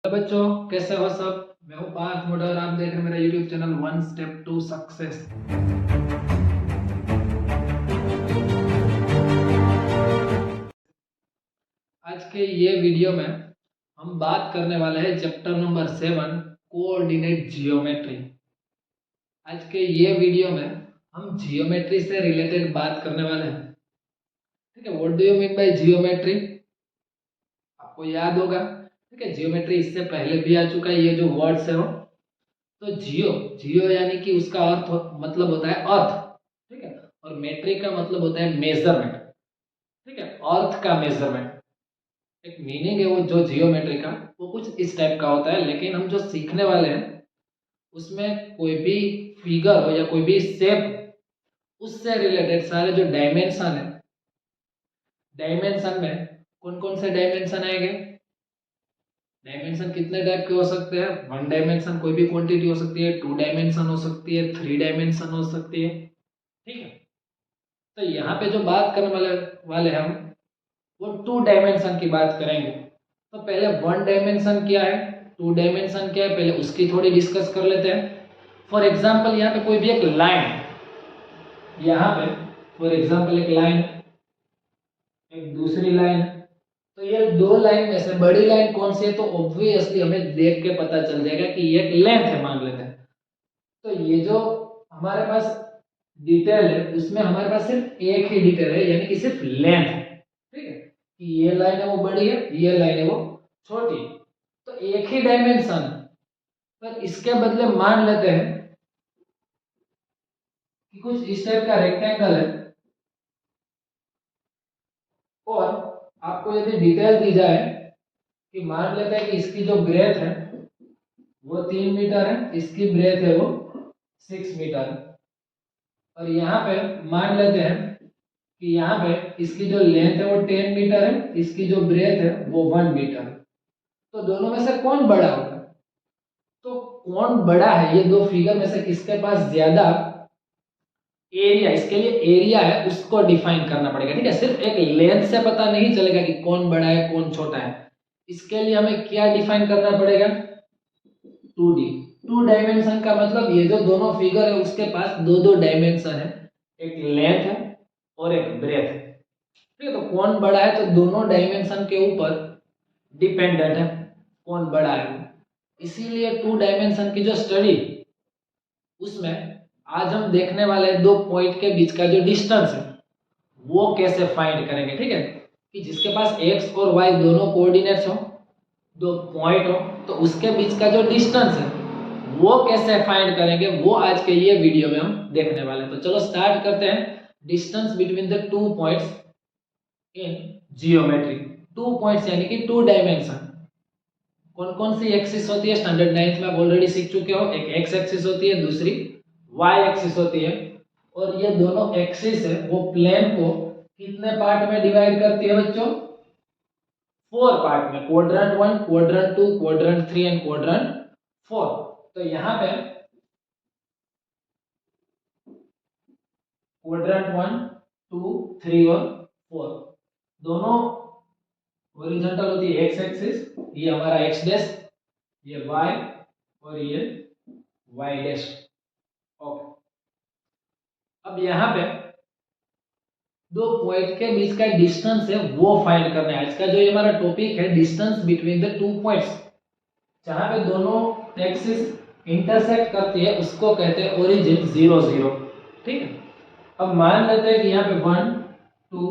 Hello बच्चों, कैसे हो सब। मैं हूं पार्थ मोड़ा और आप देख रहे हैं मेरा YouTube channel one step to success. आज के ये वीडियो में हम बात करने वाले हैं चैप्टर नंबर 7 कोऑर्डिनेट जियोमेट्री। आज के ये वीडियो में हम जियोमेट्री से रिलेटेड बात करने वाले हैं। ठीक है, what do you mean by geometry? आपको याद होगा। ठीक है, जियोमेट्री इससे पहले भी आ चुका है। ये जो वर्ड्स है वो, तो जियो जियो यानी कि उसका मतलब होता है अर्थ। ठीक है, और मेट्रिक का मतलब होता है मेजरमेंट। ठीक है, अर्थ का मेजरमेंट एक मीनिंग है वो जो जियोमेट्री का, वो कुछ इस टाइप का होता है। लेकिन हम जो सीखने वाले हैं उसमें कोई भी फिगर हो या कोई भी शेप, उससे रिलेटेड सारे जो डायमेंशन है, डायमेंशन में कौन कौन से डायमेंशन आएंगे। डायमेंशन कितने टाइप के हो सकते हैं? वन डायमेंशन कोई भी क्वांटिटी हो सकती है, टू डायमेंशन हो सकती है, थ्री डायमेंशन हो सकती है। ठीक है, तो यहाँ पे जो बात करने वाले हम वो टू डायमेंशन की बात करेंगे। तो पहले वन डायमेंशन क्या है, टू डायमेंशन क्या है, पहले उसकी थोड़ी डिस्कस कर लेते हैं। फॉर एग्जाम्पल यहाँ पे कोई भी एक लाइन, यहाँ पे फॉर एग्जाम्पल एक लाइन, एक दूसरी लाइन, तो ये दो लाइन में से बड़ी लाइन कौन सी है? तो ऑब्वियसली हमें देख के पता चल जाएगा कि ये एक लेंथ है, मान लेते हैं। तो ये जो हमारे पास डिटेल है उसमें हमारे पास सिर्फ एक ही डिटेल है, यानी कि सिर्फ लेंथ है। ठीक है, कि ये लाइन है वो बड़ी है, ये लाइन है वो छोटी। तो एक ही डायमेंशन पर इसके बदले मान लेते हैं कि कुछ इस टाइप का रेक्टेंगल है, और आपको यदि डिटेल दी जाए कि मान लेते हैं कि इसकी जो ब्रेथ है वो 3 मीटर है, इसकी ब्रेथ है वो 6 मीटर है, और यहाँ पे मान लेते हैं कि यहाँ पे इसकी जो लेंथ है वो 10 मीटर है, इसकी जो ब्रेथ है वो 1 मीटर है। तो दोनों में से कौन बड़ा होगा? तो कौन बड़ा है, ये दो फिगर में से किसके पास ज्यादा एरिया, इसके लिए एरिया है उसको डिफाइन करना पड़ेगा। ठीक है, सिर्फ एक लेंथ से पता नहीं चलेगा कि कौन बड़ा है कौन छोटा है। इसके लिए हमें क्या डिफाइन करना पड़ेगा? 2D। टू डायमेंशन का मतलब ये जो दोनों फिगर है उसके पास दो दो डायमेंशन है, एक लेंथ है और एक ब्रेथ है। ठीक है, तो कौन बड़ा है तो दोनों डायमेंशन के ऊपर डिपेंडेंट है कौन बड़ा है। इसीलिए टू डायमेंशन की जो स्टडी, उसमें आज हम देखने वाले दो पॉइंट के बीच का जो डिस्टेंस है वो कैसे फाइंड करेंगे। ठीक है, कि जिसके पास एक्स और वाई दोनों कोऑर्डिनेट्स हो, दो पॉइंट हो, तो उसके बीच का जो डिस्टेंस है वो कैसे फाइंड करेंगे, वो आज के ये वीडियो में हम देखने वाले हैं। तो चलो स्टार्ट करते हैं। Distance between the two points in geometry. Two points यानी कि टू डायमेंशन। कौन कौन सी एक्सिस होती है? स्टैंडर्ड 9th में आप ऑलरेडी सीख चुके हो। एक एक्स एक्सिस होती है, दूसरी वाई एक्सिस होती है, और ये दोनों एक्सिस है वो प्लेन को कितने पार्ट में डिवाइड करती है बच्चों? 4 पार्ट में, quadrant 1, quadrant 2, quadrant 3 and quadrant 4। तो यहाँ पे क्वाड्रेंट 1, 2, 3 और 4 दोनों हॉरिजॉन्टल होती है एक्स एक्सिस, ये हमारा एक्स डैश, ये वाई और ये वाई डैश। ओके, अब यहाँ पे दो पॉइंट के बीच का डिस्टेंस है वो फाइंड करना है। आज का जो ये हमारा टॉपिक है, distance between the two points, जहां पे दोनों एक्सिस इंटरसेक्ट करती है उसको कहते हैं ओरिजिन 0 0। ठीक है, अब मान लेते हैं कि यहाँ पे 1 2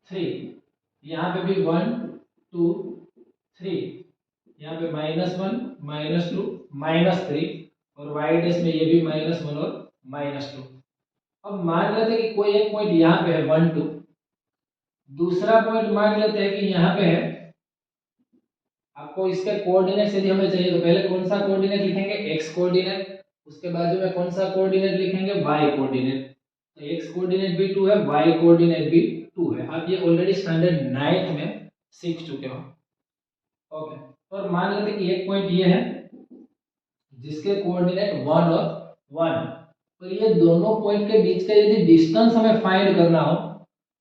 3, यहाँ पे भी 1 2 3, यहाँ पे -1 -2 -3, और वाई डैश में ये भी -1 और -2। अब मान लेते हैं कि कोई एक पॉइंट यहाँ पे है 1 2, दूसरा पॉइंट मान लेते हैं कि यहाँ पे है। आपको इसके कोऑर्डिनेट्स यदि हमें चाहिए तो पहले कौन सा कोऑर्डिनेट लिखेंगे? एक्स कोऑर्डिनेट, उसके बाजू में कौन सा कोऑर्डिनेट लिखेंगे? Y coordinate. तो एक्स कोऑर्डिनेट भी 2 है, वाई कोऑर्डिनेट भी 2 है। आप ये ऑलरेडी स्टैंडर्ड 9th में सीख चुके हो। ओके, और मान लेते हैं कि एक पॉइंट ये है जिसके कोऑर्डिनेट 1 और 1, तो ये दोनों पॉइंट के बीच का यदि डिस्टेंस हमें फाइंड करना हो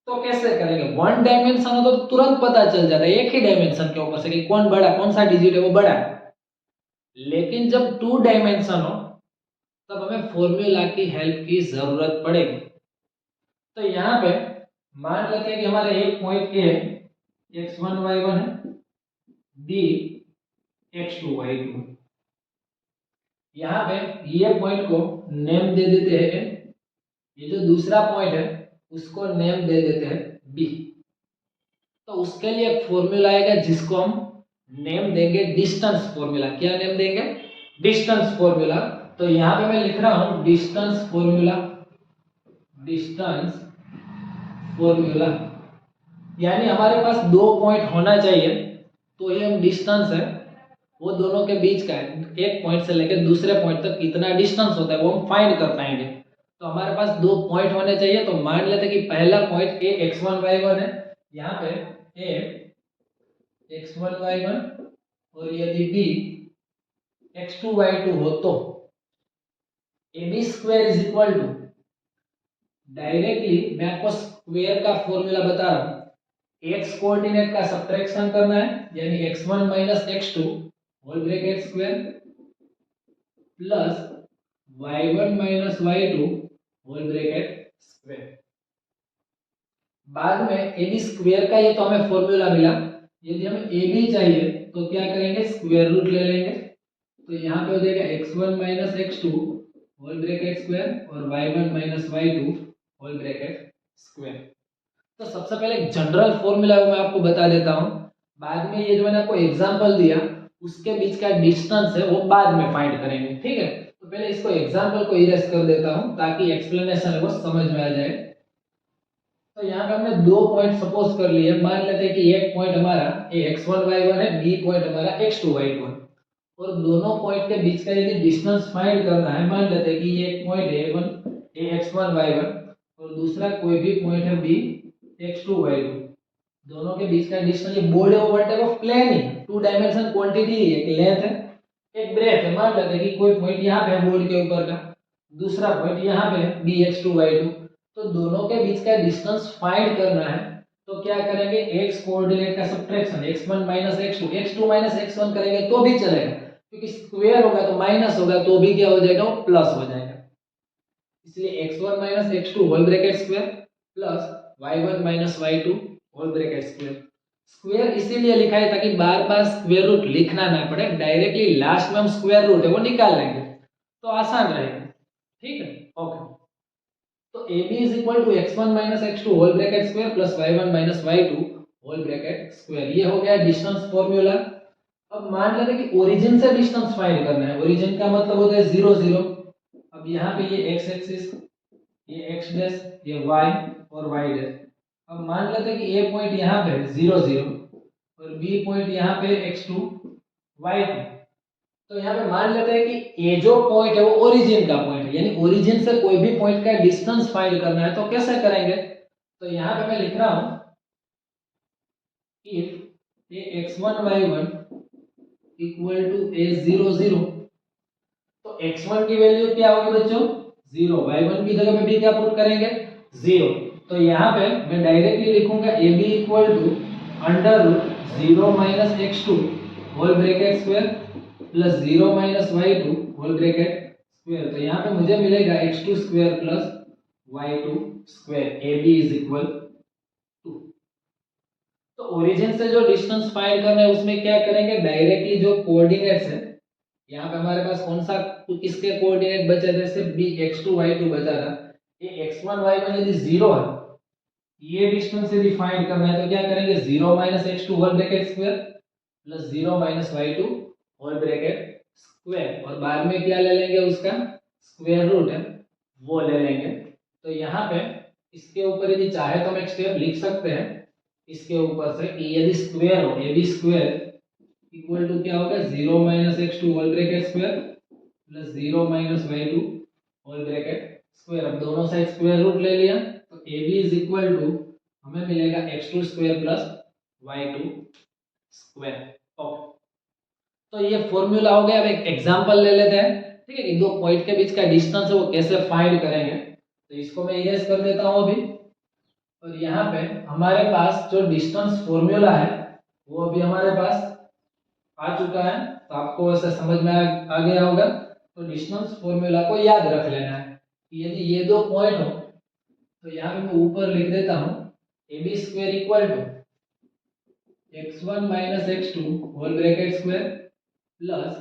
तो कैसे करेंगे? वन डायमेंशन हो तो तुरंत पता चल जाता है एक ही डायमेंशन के ऊपर से कि कौन बड़ा, कौन सा डिजिट है वो बड़ा है। लेकिन जब 2 डायमेंशन हो तब हमें फॉर्मूला की हेल्प की जरूरत पड़ेगी। तो यहाँ पे मान लेते हैं कि हमारे एक पॉइंट ए x1 y1 है, बी x2 y2। यहाँ पे ये पॉइंट को नेम दे देते हैं, ये जो दूसरा पॉइंट है उसको नेम दे देते हैं बी। तो उसके लिए एक फॉर्मूला आएगा जिसको हम नेम देंगे डिस्टेंस फॉर्मूला। क्या नेम देंगे? Distance formula. तो यहाँ पे मैं लिख रहा हूं डिस्टेंस फॉर्मूला, डिस्टेंस फॉर्मूला। यानी हमारे पास दो पॉइंट होना चाहिए तो ये हम डिस्टेंस है वो दोनों के बीच का है, एक पॉइंट से लेकर दूसरे पॉइंट तक कितना डिस्टेंस होता है वो हम फाइंड कर पाएंगे। तो हमारे पास दो पॉइंट होने चाहिए। तो मान लेते हैं कि पहला पॉइंट ए x1 y1 है, यहाँ पे ए x1 y1 और यदि बी x2 y2 हो तो AB square is equal to, directly मैं आपको स्क्वायर का फॉर्मूला बता रहा हूं, x कोऑर्डिनेट का सब्ट्रैक्शन करना है यानी x1 minus x2 whole bracket square plus y1 minus y2 whole bracket square. बाद में AB स्क्वायर का ये तो हमें फॉर्मूला मिला, यदि हमें AB चाहिए तो क्या करेंगे? स्क्वायर रूट ले लेंगे। तो यहाँ पे हो जाएगा x1 minus x2 whole bracket square और y1 minus y2 whole bracket square. तो सबसे पहले एक जनरल फॉर्मूला मैं आपको बता देता हूँ, बाद में ये जो मैंने आपको एग्जांपल दिया उसके बीच का डिस्टेंस है वो बाद में फाइंड करेंगे, ठीक है। तो पहले इसको एग्जांपल को इरेज कर देता हूँ ताकि एक्सप्लेनेशन है वो समझ में आ जाए। तो यहाँ पे हमने दो पॉइंट सपोज कर लिए, मान लेते हैं कि एक पॉइंट हमारा x1 y1 है, बी पॉइंट हमारा x2 y2 है, और दोनों पॉइंट के बीच का यदि डिस्टेंस फाइंड करना है, मान लेते हैं कि ये एक पॉइंट a1 x1 y1 और दूसरा कोई भी पॉइंट है b x2 y2, दोनों के बीच का डिस्टेंस, ये body over type of plane ही, टू डायमेंशन क्वांटिटी ही है, एक लेंथ है एक ब्रेथ है। मान लेते हैं कि कोई पॉइंट यहाँ पे है बोर्ड के ऊपर का, दूसरा पॉइंट यहाँ पे है bx2 y2, तो दोनों के बीच का डिस्टेंस फाइंड करना है। तो क्या करेंगे? x कोऑर्डिनेट का subtraction x1 minus x2, x2 minus x1 करेंगे तो भी चलेगा क्योंकि स्क्वायर होगा तो माइनस होगा तो भी क्या हो जाएगा? वो प्लस हो जाएगा। इसलिए x1 minus x2 whole bracket square plus y1 minus y2 whole bracket square. Square इसीलिए लिखा है ताकि बार बार स्क्वायर रूट लिखना ना पड़े, डायरेक्टली लास्ट में हम स्क्वायर रूट है वो निकाल लेंगे तो आसान रहेगा, ठीक है। ओके, तो AB is equal to x1 minus x2 whole bracket square plus y1 minus y2 whole bracket square. ये हो गया डिस्टेंस फॉर्मूला। अब मान लेते हैं कि ओरिजिन से डिस्टेंस फाइंड करना है, ओरिजिन का मतलब होता है 0 0। अब यहाँ पे ये x एक्सिस, ये x डैश, ये y और y डैश। अब मान लेते हैं कि a पॉइंट यहाँ पे 0 0 और b पॉइंट यहाँ पे x2 y2। तो यहाँ पे मान लेते हैं कि ये जो पॉइंट है वो ओरिजिन का पॉइंट है, यानी ओरिजिन से कोई भी पॉइंट का डिस्टेंस फाइंड करना है तो कैसे करेंगे? तो यहाँ पे मैं लिख रहा हूं if A x1 y1 equal to A 0 0, तो x1 की वैल्यू क्या होगी बच्चों? 0, y1 की जगह पे भी क्या पुट करेंगे? 0। तो यहाँ पे मैं डायरेक्टली लिखूंगा ab equal to under root 0 minus x2 whole bracket square plus 0 minus y2 whole bracket square. तो यहाँ पे मुझे मिलेगा x2 square plus y2 square, ab is equal to. तो ओरिजिन से जो डिस्टेंस फाइंड करना है उसमें क्या करेंगे? डायरेक्टली जो कोऑर्डिनेट्स है, यहाँ पे हमारे पास कौन सा किसके कोऑर्डिनेट बचे थे? सिर्फ b x2 y2 बचा था। ये x1 y1 यदि 0 है, ये डिस्टेंस यदि फाइंड करना है तो क्या करेंगे? 0 minus x2 whole bracket square plus 0 minus y2 whole bracket square, और बाद में क्या ले लेंगे? उसका स्क्वायर रूट है वो ले लेंगे। तो यहाँ पे इसके ऊपर यदि चाहे तो हम एक स्टेप लिख सकते हैं इसके ऊपर से कि यदि स्क्वायर हो, यदि स्क्वायर इक्वल टू क्या होगा? 0 minus x2 whole bracket square plus 0 minus y2 whole bracket square. अब दोनों साइड स्क्वायर रूट ले लिया तो ab इज इक्वल टू हमें मिलेगा x2 square plus y2 square. Okay, तो ये फॉर्मूला हो गया। अब एक एग्जांपल ले लेते हैं, ठीक है, कि दो पॉइंट के बीच का डिस्टेंस है वो कैसे फाइंड करेंगे। तो इसको मैं इरेज कर देता हूं अभी, और यहाँ पे हमारे पास जो डिस्टेंस फॉर्मूला है वो अभी हमारे पास आ चुका है। तो आपको वैसे समझ में आ गया होगा। तो डिस्टेंस फॉर्मूला को याद रख लेना है कि यदि ये दो पॉइंट हो तो यहाँ पे मैं ऊपर लिख देता हूँ AB square equal to x1 minus x2 whole bracket square plus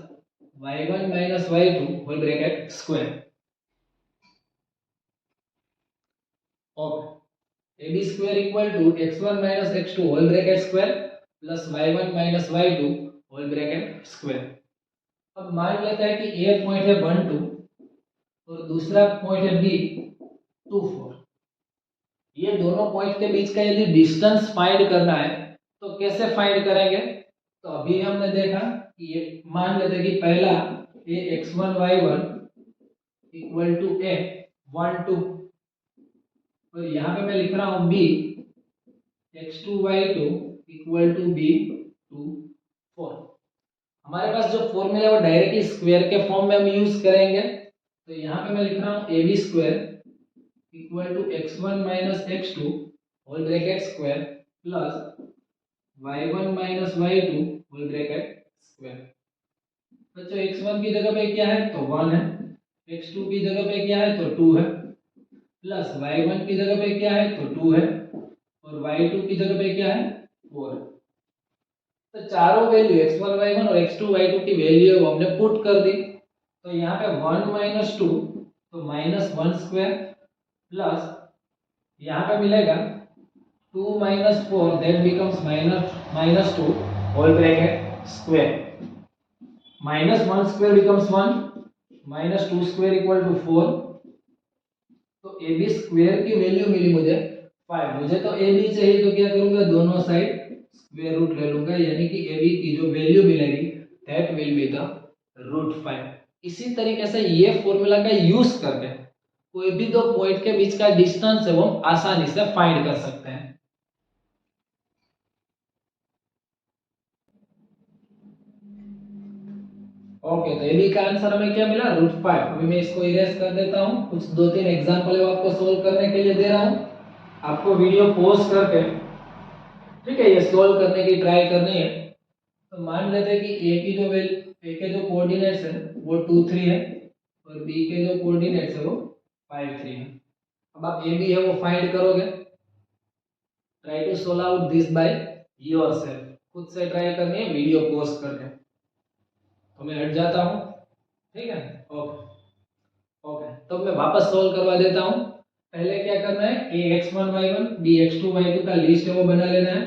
y1 minus y2 whole bracket square. Okay, AB square equal to x1 minus x2 whole bracket square plus y1 minus y2 whole bracket square. अब मान लेते हैं कि ए point है 1 2 और दूसरा point है B 2 4। ये दोनों पॉइंट के बीच का यदि डिस्टेंस फाइंड करना है तो कैसे फाइंड करेंगे? तो अभी हमने देखा कि ये मान लेते हैं कि पहला ए x1 y1 इक्वल टू ए 1 2 और यहाँ पे मैं लिख रहा हूँ b x2 y2 equal to b 2 4। हमारे पास जो फॉर्मूला है वो डायरेक्टली स्क्वायर के फॉर्म में हम यूज करेंगे। तो यहाँ पे मैं लिख रहा हूँ ab square equal to x1 minus x2 whole bracket square plus y1 minus y2 whole bracket square. बच्चों x1 की जगह पे क्या है तो 1 है, x2 की जगह पे क्या है तो 2 है, प्लस y1 की जगह पे क्या है तो 2 है और y2 की जगह पे क्या है 4 है। तो चारों वैल्यू x1 y1 और x2 y2 की वैल्यू हमने पुट कर दी। तो यहाँ पे 1 माइनस 2 तो माइनस 1 स्क्वायर प्लस यहाँ पे मिलेगा 2 minus 4 that becomes minus 2 whole bracket square. Minus 1 square becomes 1 minus 2 square equal to 4। तो AB स्क्वायर की वैल्यू मिली मुझे 5। मुझे तो AB चाहिए तो क्या करूंगा दोनों साइड स्क्वायर रूट ले लूंगा यानी कि AB की जो वैल्यू मिलेगी that will be the root 5। इसी तरीके से ये फॉर्मूला का यूज करके कोई भी दो पॉइंट के बीच का डिस्टेंस है वो आसानी से फाइंड कर सकते हैं। ओके, तो AB का आंसर हमें क्या मिला √5। अभी मैं इसको इरेज कर देता हूँ। कुछ 2-3 एग्जांपल आपको सोल्व करने के लिए दे रहा हूँ। आपको वीडियो पॉज करके ठीक है ये सोल्व करने की ट्राई करनी है। तो मान लेते हैं कि A के जो कोऑर्डिनेट्स है वो 2 3 है और B के जो कोऑर्डिनेट्स है वो 5 3 है। अब आप AB है वो फाइंड करोगे। Try to solve out this by yourself. खुद से ट्राई करनी है वीडियो पॉज करके। तो मैं हट जाता हूँ, ठीक है। ओके, तो मैं वापस सोल्व करवा देता हूँ। पहले क्या करना है a x1 y1 b x2 y2 का लिस्ट है वो बना लेना है।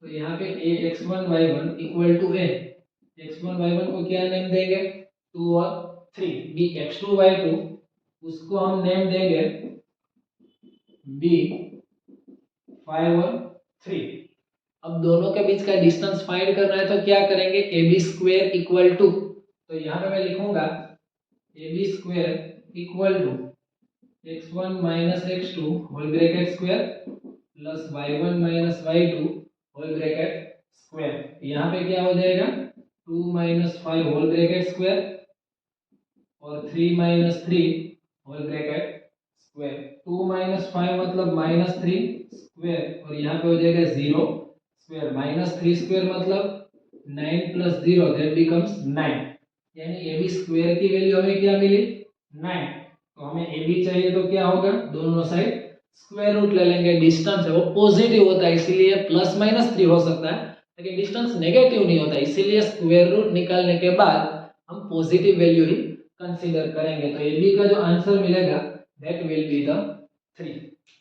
तो यहाँ पे a x1 y1 equal to a x1 y1 को क्या नेम देंगे 2 और 3, b x2 y2 उसको हम नेम देंगे b 5 और 3। अब दोनों के बीच का डिस्टेंस फाइंड करना है तो क्या करेंगे AB स्क्वायर इक्वल टू, तो यहाँ पे मैं लिखूंगा AB square equal to x1 minus x2 whole bracket square plus y1 minus y2 whole bracket square. यहाँ पे क्या हो जाएगा 2 माइनस 5 होल ब्रैकेट स्क्वायर और 3 minus 3 whole bracket square. 2 minus 5 मतलब माइनस 3 स्क्वायर और यहाँ पे हो जाएगा 0 स्क्वायर माइनस 3 स्क्वायर मतलब 9 प्लस 0 दैट बिकम्स 9। यानी AB स्क्वायर की वैल्यू हमें क्या मिली 9। तो हमें AB चाहिए तो क्या होगा दोनों साइड स्क्वायर रूट ले लेंगे। डिस्टेंस है वो पॉजिटिव होता है इसीलिए प्लस माइनस 3 हो सकता है लेकिन डिस्टेंस नेगेटिव नहीं होता इसीलिए स्क्वायर रूट निकालने के बाद हम पॉजिटिव वैल्यू ही कंसीडर करेंगे। तो AB का जो आंसर मिलेगा that will be the 3।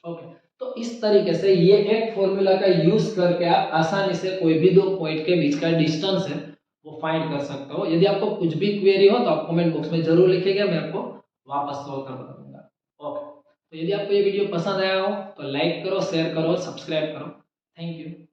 Okay, तो इस तरीके से ये एक फॉर्मूला का यूज करके आप आसानी से कोई भी दो पॉइंट के बीच का डिस्टेंस है वो फाइंड कर सकते हो। यदि आपको कुछ भी क्वेरी हो तो आप कमेंट बॉक्स में जरूर लिखिएगा, मैं आपको वापस सॉल्व करवा दूंगा। ओके, तो यदि आपको ये वीडियो पसंद आया हो तो लाइक करो, शेयर करो, सब्सक्राइब करो। Thank you.